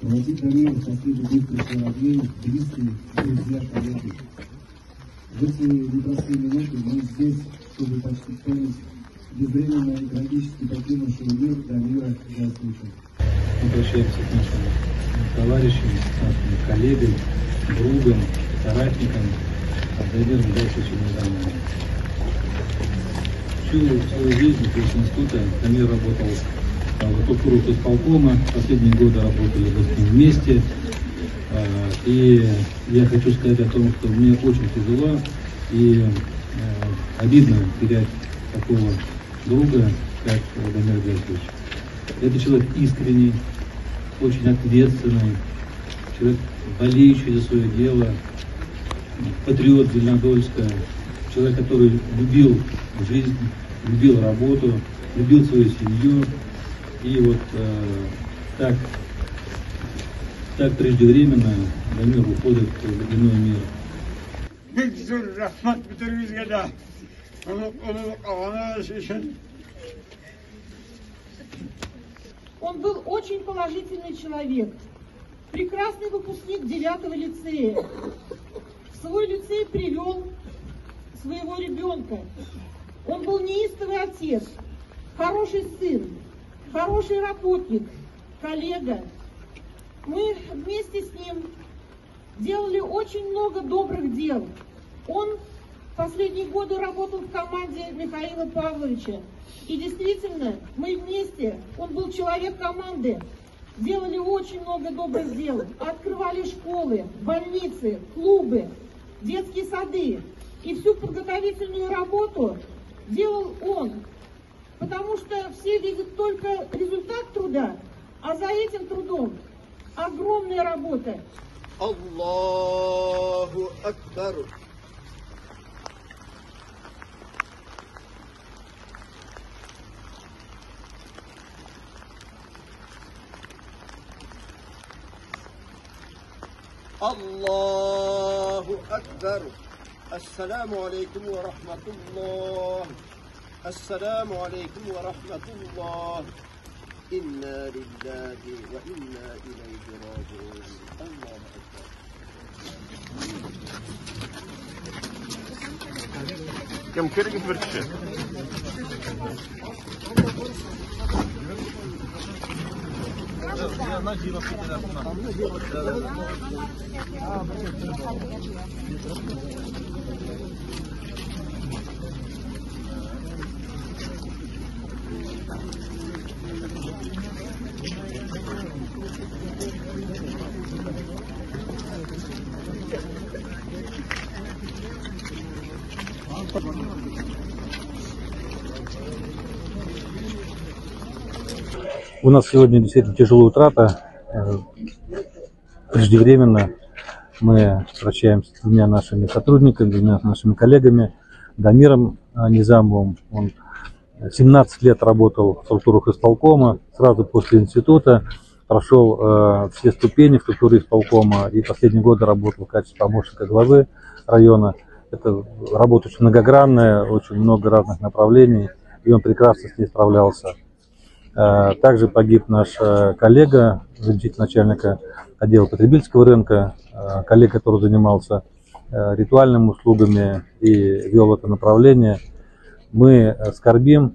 Проводить Дамира в последний день рождения, близкие, друзья, коллеги. В эти непростые минуты мы здесь, чтобы почтить безвременно и трагически покинувшего мир Дамира Газмича. Обращаемся к нашим товарищам, к нашим коллегам, другам, соратникам. Дамир Газмич недавно. Всю свою жизнь после института Дамир работал в структурах исполкома, последние годы работали с ним вместе. И я хочу сказать о том, что мне очень тяжело и обидно терять такого друга, как Дамир Газмич. Это человек искренний, очень ответственный, человек, болеющий за свое дело, патриот Зеленодольска, человек, который любил жизнь, любил работу, любил свою семью. И вот так преждевременно Дамир уходит в иной мир. Он был очень положительный человек, прекрасный выпускник 9-го лицея. В свой лицей привел своего ребенка. Он был неистовый отец, хороший сын, хороший работник, коллега. Мы вместе с ним делали очень много добрых дел. Он последние годы работал в команде Михаила Павловича. И действительно, мы вместе, он был человек команды, делали очень много добрых дел. Открывали школы, больницы, клубы, детские сады. И всю подготовительную работу делал он. Потому что все видят только результат труда, а за этим трудом огромная работа. Аллаху Акбар. Аллаху Акбар. Ассаламу алейкум ва рахматуллах. Ассаламу алейкум ва рахматуллах. Инна лиллахи ва инна илейхи раджиун. Аллаху Акбар. Кем керегит берче? У нас сегодня действительно тяжелая утрата. Преждевременно мы прощаемся с двумя нашими сотрудниками, двумя нашими коллегами. Дамиром Низамовым. Он 17 лет работал в структурах исполкома, сразу после института прошел все ступени в структуре исполкома и последние годы работал в качестве помощника главы района. Это работа очень многогранная, очень много разных направлений, и он прекрасно с ней справлялся. Также погиб наш коллега, заместитель начальника отдела потребительского рынка, коллега, который занимался ритуальными услугами и вел это направление. Мы скорбим